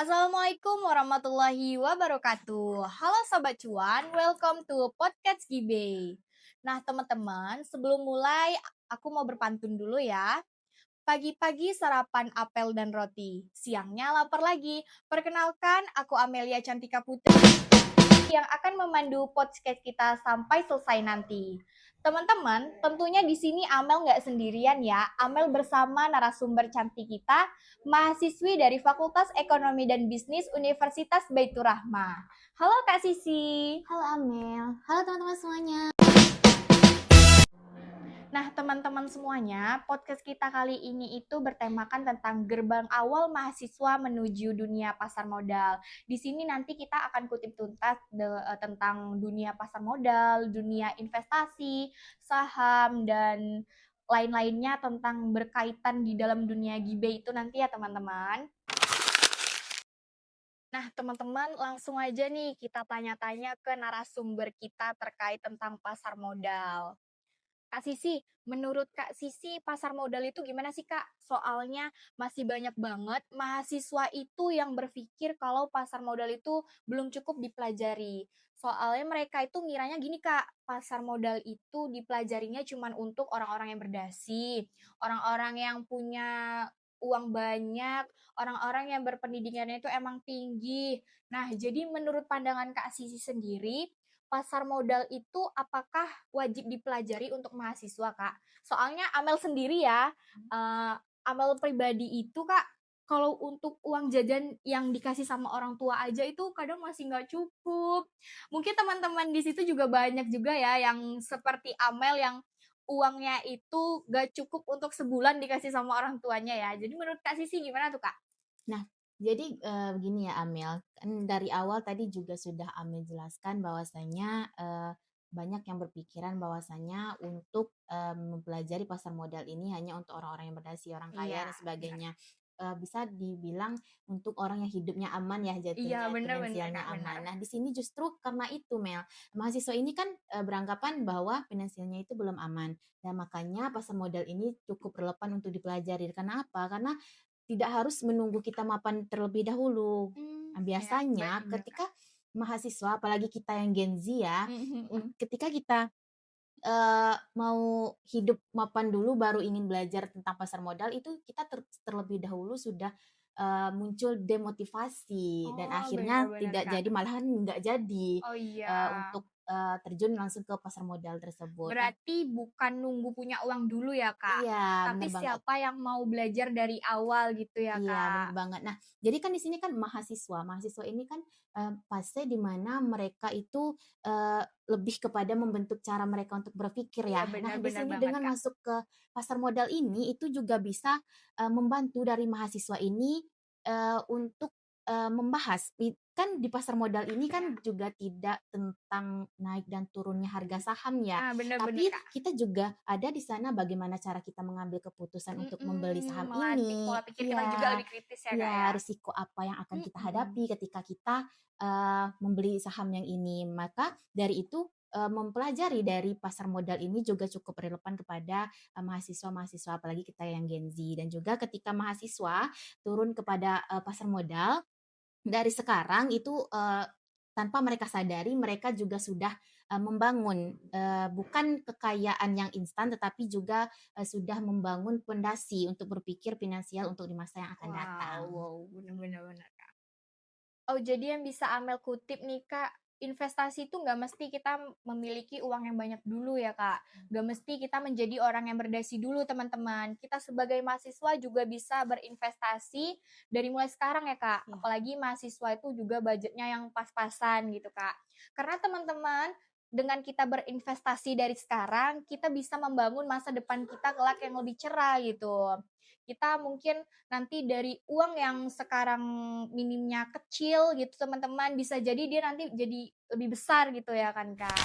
Assalamualaikum warahmatullahi wabarakatuh. Halo Sobat Cuan, welcome to Podcast Gibe. Nah teman-teman, sebelum mulai aku mau berpantun dulu ya. Pagi-pagi sarapan apel dan roti, siangnya lapar lagi. Perkenalkan, aku Amelia Cantika Putri yang akan memandu podcast kita sampai selesai nanti. Teman-teman, tentunya di sini Amel nggak sendirian ya. Amel bersama narasumber cantik kita, mahasiswi dari Fakultas Ekonomi dan Bisnis Universitas Baitur Rahmah. Halo Kak Sisi. Halo Amel, halo teman-teman semuanya. Nah, teman-teman semuanya, podcast kita kali ini itu bertemakan tentang gerbang awal mahasiswa menuju dunia pasar modal. Di sini nanti kita akan kutip tuntas tentang dunia pasar modal, dunia investasi, saham, dan lain-lainnya tentang berkaitan di dalam dunia gibe itu nanti ya teman-teman. Nah, teman-teman langsung aja nih kita tanya-tanya ke narasumber kita terkait tentang pasar modal. Kak Sisi, menurut Kak Sisi pasar modal itu gimana sih Kak? Soalnya masih banyak banget mahasiswa itu yang berpikir kalau pasar modal itu belum cukup dipelajari. Soalnya mereka itu ngiranya gini Kak, pasar modal itu dipelajarinya cuma untuk orang-orang yang berdasi, orang-orang yang punya uang banyak, orang-orang yang berpendidikannya itu emang tinggi. Nah, jadi menurut pandangan Kak Sisi sendiri, pasar modal itu apakah wajib dipelajari untuk mahasiswa, Kak? Soalnya Amel sendiri ya, Amel pribadi itu, Kak, kalau untuk uang jajan yang dikasih sama orang tua aja itu kadang masih nggak cukup. Mungkin teman-teman di situ juga banyak juga ya yang seperti Amel yang uangnya itu nggak cukup untuk sebulan dikasih sama orang tuanya ya. Jadi menurut Kak Sisi gimana tuh, Kak? Nah, jadi begini ya Amel, kan dari awal tadi juga sudah Amel jelaskan bahwasanya banyak yang berpikiran bahwasanya untuk mempelajari pasar modal ini hanya untuk orang-orang yang berdasi, orang kaya Iya, dan benar. sebagainya. Bisa dibilang untuk orang yang hidupnya aman ya Iya, jatuhnya, benar-benar finansialnya Kak, benar. aman. Nah, di sini justru karena itu Mel, mahasiswa ini kan beranggapan bahwa finansialnya itu belum aman. Dan makanya pasar modal ini cukup relevan untuk dipelajari. Karena apa? Karena tidak harus menunggu kita mapan terlebih dahulu. Nah, Iya, biasanya benar Kak. ketika mahasiswa, apalagi kita yang Gen Z ya, Mhm mhm. ketika kita mau hidup mapan dulu baru ingin belajar tentang pasar modal itu kita terlebih dahulu sudah muncul demotivasi dan Oh, akhirnya benar-benar tidak Kak. jadi malahan nggak jadi Oh iya, untuk terjun langsung ke pasar modal tersebut. Nah, berarti bukan nunggu punya uang dulu ya Kak, iya tapi bener banget. siapa yang mau belajar dari awal gitu ya Iya, bener Kak? banget. Nah, jadi kan di sini kan mahasiswa. Mahasiswa ini kan, fase di mana mereka itu, lebih kepada membentuk cara mereka untuk berpikir Iya, ya. Nah, di benar-benar sini banget dengan Kak. masuk ke pasar modal ini, itu juga bisa, membantu dari mahasiswa ini, untuk, membahas kan di pasar modal ini Iya. kan juga tidak tentang naik dan turunnya harga saham ya, Ah, benar-benar tapi Kak. kita juga ada di sana bagaimana cara kita mengambil keputusan untuk membeli saham Melatih pola ini. pikir kita juga Iya. lebih kritis ya Kak ya? Iya, risiko apa yang akan kita Mhm. hadapi ketika kita, membeli saham yang ini. Maka dari itu, mempelajari dari pasar modal ini juga cukup relevan kepada, mahasiswa-mahasiswa apalagi kita yang Gen Z. Dan juga ketika mahasiswa turun kepada, pasar modal, dari sekarang itu, tanpa mereka sadari mereka juga sudah, membangun, bukan kekayaan yang instan tetapi juga, sudah membangun pondasi untuk berpikir finansial untuk di masa yang akan Wow datang. wow, benar-benar benar Kak. Oh, jadi yang bisa Amel kutip nih, Kak, investasi itu nggak mesti kita memiliki uang yang banyak dulu ya, Kak. Nggak mesti kita menjadi orang yang berdasi dulu, teman-teman. Kita sebagai mahasiswa juga bisa berinvestasi dari mulai sekarang ya, Kak. Iya. Apalagi mahasiswa itu juga budgetnya yang pas-pasan gitu, Kak. Karena teman-teman, dengan kita berinvestasi dari sekarang, kita bisa membangun masa depan kita kelak yang lebih cerah gitu. Kita mungkin nanti dari uang yang sekarang minimnya kecil gitu teman-teman, bisa jadi dia nanti jadi lebih besar gitu ya kan Kak.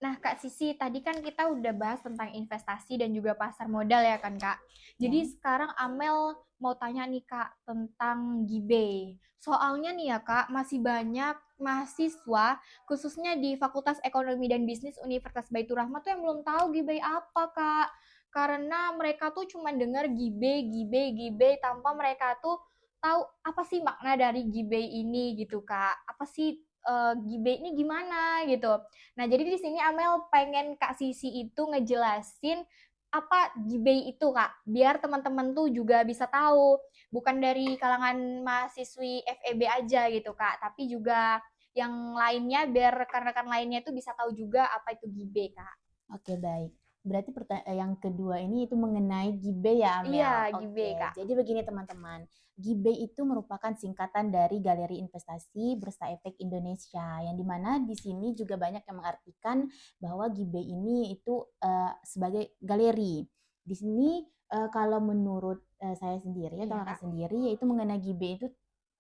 Nah Kak Sisi, tadi kan kita udah bahas tentang investasi dan juga pasar modal ya kan Kak. Jadi Ya. sekarang Amel mau tanya nih Kak tentang gibe. Soalnya nih ya Kak, masih banyak mahasiswa khususnya di Fakultas Ekonomi dan Bisnis Universitas Baitur Rahmah tuh yang belum tahu gibe apa Kak. Karena mereka tuh cuma dengar gibe, gibe, gibe tanpa mereka tuh tahu apa sih makna dari gibay ini gitu, Kak. Apa sih gibay ini gimana gitu. Nah, jadi di sini Amel pengen Kak Sisi itu ngejelasin apa gibay itu, Kak. Biar teman-teman tuh juga bisa tahu, bukan dari kalangan mahasiswi FEB aja gitu, Kak, tapi juga yang lainnya biar rekan-rekan lainnya itu bisa tahu juga apa itu gibay, Kak. Oke, baik. Berarti yang kedua ini itu mengenai GIBE ya, Iya, Amel. gibay, Oke, Kak. jadi begini teman-teman. GIBE itu merupakan singkatan dari Galeri Investasi Bursa Efek Indonesia, yang dimana di sini juga banyak yang mengartikan bahwa GIBE ini itu sebagai galeri. Di sini kalau menurut saya sendiri Iya, atau kakak Kak. sendiri, yaitu mengenai GIBE itu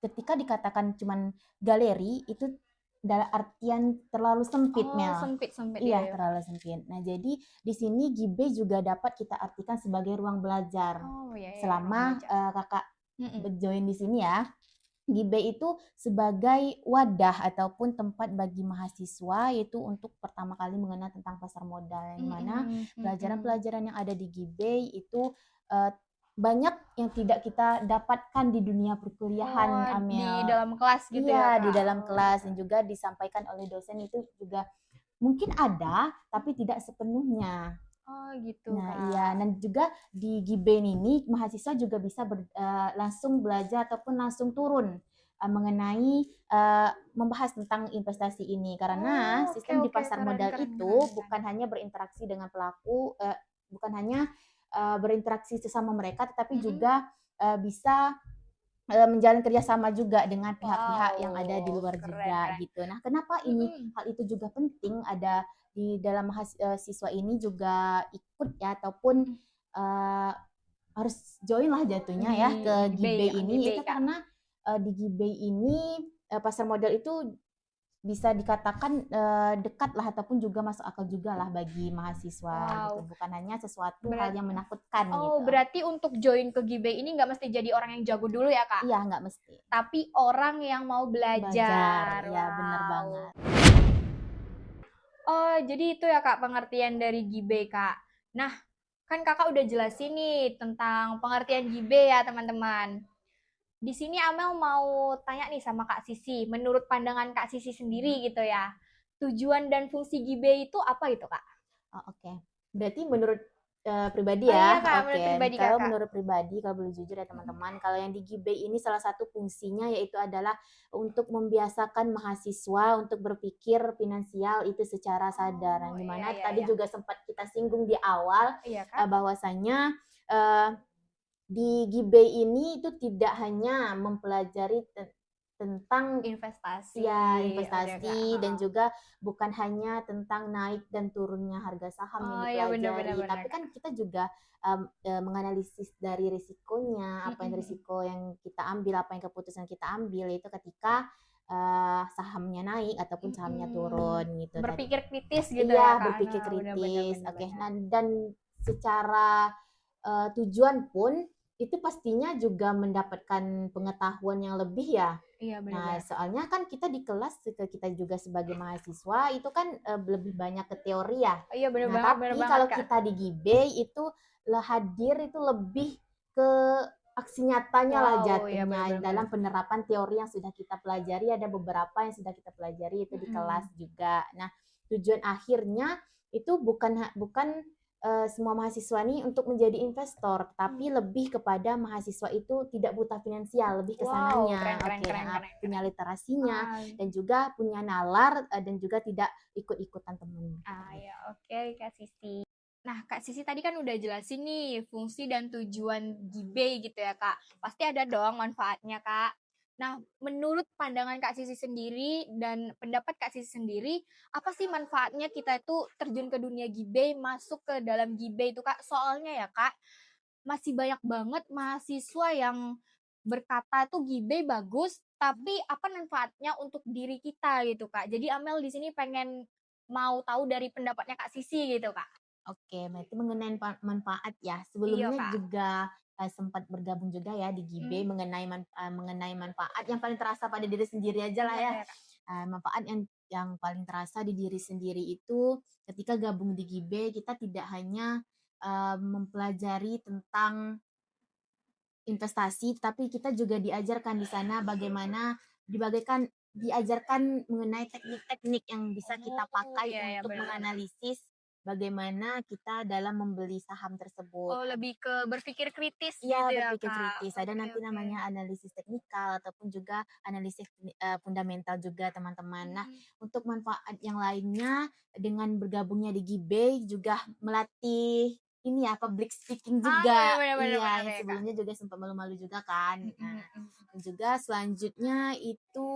ketika dikatakan cuman galeri itu dalam artian terlalu sempit, Oh, Mel. sempit-sempit ya, Iya, ya, Kak. terlalu sempit. Nah, jadi di sini GIBE juga dapat kita artikan sebagai ruang belajar. Oh, ya, ya, ruang Selama belajar. kakak Mm-mm. berjoin di sini ya, GIBE itu sebagai wadah ataupun tempat bagi mahasiswa yaitu untuk pertama kali mengenal tentang pasar modal, yang mana Mm-mm, mm-mm. pelajaran-pelajaran yang ada di GIBE itu eh, banyak yang tidak kita dapatkan di dunia perkuliahan, Oh, di Amel. dalam kelas gitu ya, Iya, di Kak? dalam Oh, kelas dan juga disampaikan oleh dosen itu juga mungkin ada, tapi tidak sepenuhnya. oh gitu, Nah, iya, Kak. dan juga di Giben ini mahasiswa juga bisa langsung belajar ataupun langsung turun mengenai membahas tentang investasi ini, karena Oh, oke, sistem di oke. pasar Keren, modal keren, itu keren, keren. bukan hanya berinteraksi dengan pelaku, bukan hanya berinteraksi sesama mereka, tetapi Mm-mm. juga bisa menjalin kerjasama juga dengan pihak-pihak yang ada di Wow, luar keren, juga keren. gitu. Nah, kenapa ini Mm-mm. hal itu juga penting ada di dalam siswa ini juga ikut ya ataupun Mm-mm. uh, harus join lah jatuhnya Di ya ke Gibay, Gibay ya, ini Gibay, itu Kak. karena di Gibay ini pasar modal itu bisa dikatakan dekat lah ataupun juga masuk akal juga lah bagi mahasiswa gitu, Wow. bukan hanya sesuatu hal Berat. yang menakutkan Oh, gitu. berarti untuk join ke Gibay ini nggak mesti jadi orang yang jago dulu ya, Kak? Iya, nggak mesti Tapi orang yang mau belajar, belajar. ya bener Wow. banget. Oh, jadi itu ya, Kak, pengertian dari Gibay, Kak. Nah, kan Kakak udah jelasin nih tentang pengertian Gibay ya, teman-teman. Di sini Amel mau tanya nih sama Kak Sisi, menurut pandangan Kak Sisi sendiri gitu ya, tujuan dan fungsi Gibay itu apa itu, Kak? Oh, oke. Berarti menurut pribadi Oh iya, ya. Kak, menurut Oke. pribadi Kalau Kakak. menurut pribadi, kalau boleh jujur ya teman-teman, kalau yang di Gibay ini salah satu fungsinya yaitu adalah untuk membiasakan mahasiswa untuk berpikir finansial itu secara sadar. Oh, Yang iya, dimana iya, tadi iya. juga sempat kita singgung di awal Iya, Kak. bahwasanya eh, di Gibay ini itu tidak hanya mempelajari tentang Investasi. ya Oke, Kak. investasi dan Heeh. juga bukan hanya tentang naik dan turunnya harga saham yang Oh iya, benar-benar dipelajari, benar, tapi Kak. kan kita juga menganalisis dari risikonya, apa yang Mm-mm. risiko yang kita ambil, apa yang keputusan kita ambil itu ketika sahamnya naik ataupun sahamnya Mm-mm. turun gitu tadi. Berpikir kritis gitu ya, Iya, Kak. berpikir Nah, benar-benar kritis. Oke. benar-benar. Nah, dan secara tujuan pun itu pastinya juga mendapatkan pengetahuan yang lebih ya. Iya, Nah, benar-benar, Kak. soalnya kan kita di kelas kita juga sebagai mahasiswa itu kan lebih banyak ke teori ya. Oh, iya, Nah, benar tapi banget, kalau Kak. kita di Gibay itu hadir itu lebih ke aksi nyatanya lah Wow, iya jatuhnya benar-benar. dalam penerapan teori yang sudah kita pelajari, ada beberapa yang sudah kita pelajari itu di kelas Mm-mm. juga. Nah, tujuan akhirnya itu bukan semua mahasiswa ini untuk menjadi investor, tapi lebih kepada mahasiswa itu tidak buta finansial, lebih ke Wow, keren, sananya. keren, Oke, keren, keren, punya keren. literasinya Ah, dan juga punya nalar dan juga tidak ikut-ikutan temen. ya, oke, Kak Sisi. Nah, Kak Sisi tadi kan udah jelasin nih fungsi dan tujuan Gibay gitu ya, Kak. Pasti ada dong manfaatnya, Kak. Nah, menurut pandangan Kak Sisi sendiri dan pendapat Kak Sisi sendiri, apa sih manfaatnya kita itu terjun ke dunia Gibay, masuk ke dalam Gibay itu, Kak? Soalnya ya, Kak, masih banyak banget mahasiswa yang berkata tuh Gibay bagus, tapi apa manfaatnya untuk diri kita gitu, Kak. Jadi Amel di sini pengen mau tahu dari pendapatnya Kak Sisi gitu, Kak. Oke, berarti mengenai manfaat ya. Iya, Sebelumnya Kak. juga sempat bergabung juga ya di Hmm, GIBE mengenai manfaat yang paling terasa pada diri sendiri aja lah iya, ya. iya, Kak. Manfaat yang paling terasa di diri sendiri itu ketika gabung di GIBE kita tidak hanya mempelajari tentang investasi, tapi kita juga diajarkan di sana bagaimana diajarkan mengenai teknik-teknik yang bisa kita Oh, pakai iya ya, untuk benar-benar. menganalisis bagaimana kita dalam membeli saham tersebut. Oh, lebih ke berpikir kritis Iya, gitu ya, berpikir Kak? kritis. Ada Oke nanti oke. namanya analisis teknikal ataupun juga analisis fundamental juga, teman-teman. Nah, Mhm. untuk manfaat yang lainnya dengan bergabungnya di Gibay juga melatih ini ya, public speaking Ah, bener juga. bener bener bener Iya, yang ya, Kak. sebelumnya juga sempat malu-malu juga kan. Mhm Nah, mhm. dan juga selanjutnya itu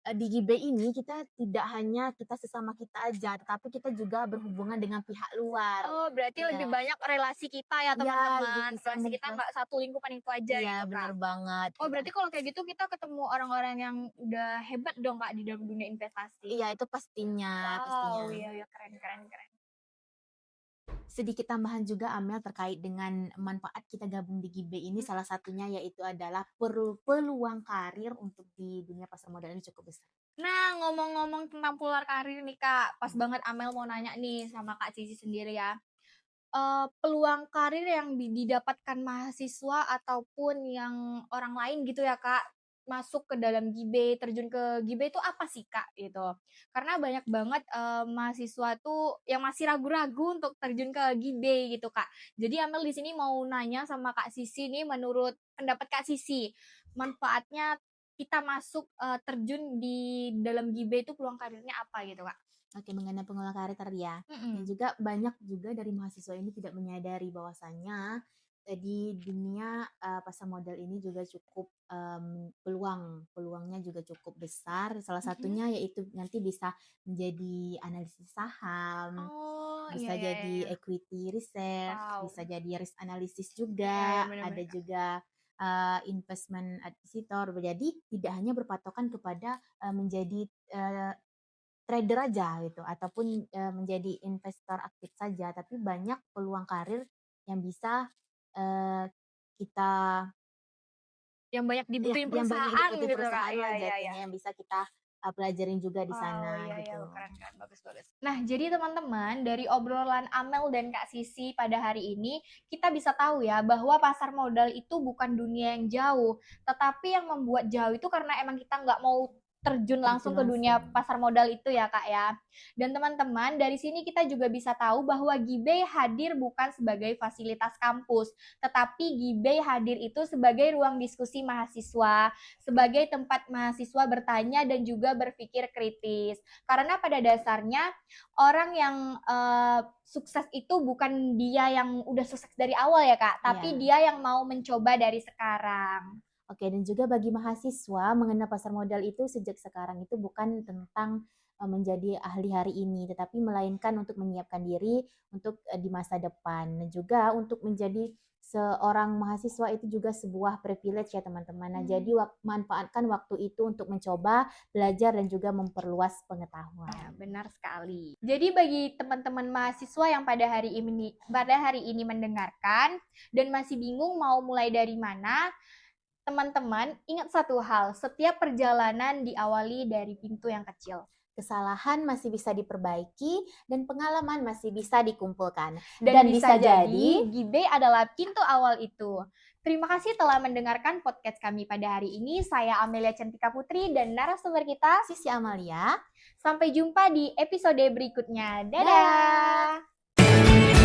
di Gibay ini kita tidak hanya kita sesama kita aja, tetapi kita juga berhubungan dengan pihak luar. Oh, berarti lebih Iya. banyak relasi kita ya, Iya, lebih teman-teman. bisa Relasi kita nggak satu lingkupan itu aja iya, gitu, Kak. bener banget. Oh, berarti kalau kayak gitu kita ketemu orang-orang yang udah hebat dong, Kak, di dalam dunia investasi? Iya, itu pastinya pastinya. Wow, iya iya, keren keren keren. Sedikit tambahan juga Amel terkait dengan manfaat kita gabung di Gibay ini, salah satunya yaitu adalah peluang karir untuk di dunia pasar modal ini cukup besar. Nah, ngomong-ngomong tentang peluang karir nih, Kak, pas banget Amel mau nanya nih sama Kak Cici sendiri ya. Peluang karir yang didapatkan mahasiswa ataupun yang orang lain gitu ya, Kak, masuk ke dalam Gibay, terjun ke Gibay itu apa sih, Kak? Gitu. Karena banyak banget, mahasiswa tuh yang masih ragu-ragu untuk terjun ke Gibay gitu, Kak. Jadi Amel di sini mau nanya sama Kak Sisi nih, menurut pendapat Kak Sisi, manfaatnya kita masuk, terjun di dalam Gibay itu peluang karirnya apa gitu, Kak? Oke, mengenai pengelola karir tadi ya. Dan Mhm. juga banyak juga dari mahasiswa ini tidak menyadari bahwasanya di dunia pasar modal ini juga cukup peluangnya juga cukup besar. Salah Mhm. satunya yaitu nanti bisa menjadi analisis saham, Oh, iya bisa iya iya jadi iya. equity research, Wow. bisa jadi risk analysis Iya iya, juga, bener ada bener, Kak. juga investment advisor. Jadi tidak hanya berpatokan kepada menjadi trader aja gitu ataupun menjadi investor aktif saja, tapi banyak peluang karir yang bisa kita Yang banyak ya dibutuhin yang banyak perusahaan diikuti gitu, Kak. perusahaan Iya lah iya iya. jatuhnya yang bisa kita pelajarin juga di Wow, sana iya iya, gitu. keren keren, bagus bagus. Nah, jadi teman-teman, dari obrolan Amel dan Kak Sisi pada hari ini, kita bisa tahu ya bahwa pasar modal itu bukan dunia yang jauh, tetapi yang membuat jauh itu karena emang kita nggak mau terjun Terjun langsung ke dunia langsung. pasar modal itu ya, Kak ya. Dan teman-teman, dari sini kita juga bisa tahu bahwa Gibay hadir bukan sebagai fasilitas kampus, tetapi Gibay hadir itu sebagai ruang diskusi mahasiswa, sebagai tempat mahasiswa bertanya dan juga berpikir kritis. Karena pada dasarnya orang yang sukses itu bukan dia yang udah sukses dari awal ya, Kak, tapi Iya. dia yang mau mencoba dari sekarang. Oke, dan juga bagi mahasiswa mengenal pasar modal itu sejak sekarang itu bukan tentang menjadi ahli hari ini, tetapi melainkan untuk menyiapkan diri untuk di masa depan. Dan juga untuk menjadi seorang mahasiswa itu juga sebuah privilege ya teman-teman. Nah, jadi manfaatkan waktu itu untuk mencoba, belajar dan juga memperluas Nah, pengetahuan. benar sekali. Jadi bagi teman-teman mahasiswa yang pada hari ini mendengarkan dan masih bingung mau mulai dari mana, teman-teman ingat satu hal, setiap perjalanan diawali dari pintu yang kecil. Kesalahan masih bisa diperbaiki dan pengalaman masih bisa dikumpulkan. Dan bisa jadi Gibay adalah pintu awal itu. Terima kasih telah mendengarkan podcast kami pada hari ini. Saya Amelia Cantika Putri dan narasumber kita Sisi Amalia. Sampai jumpa di episode berikutnya. Dadah. Dadah!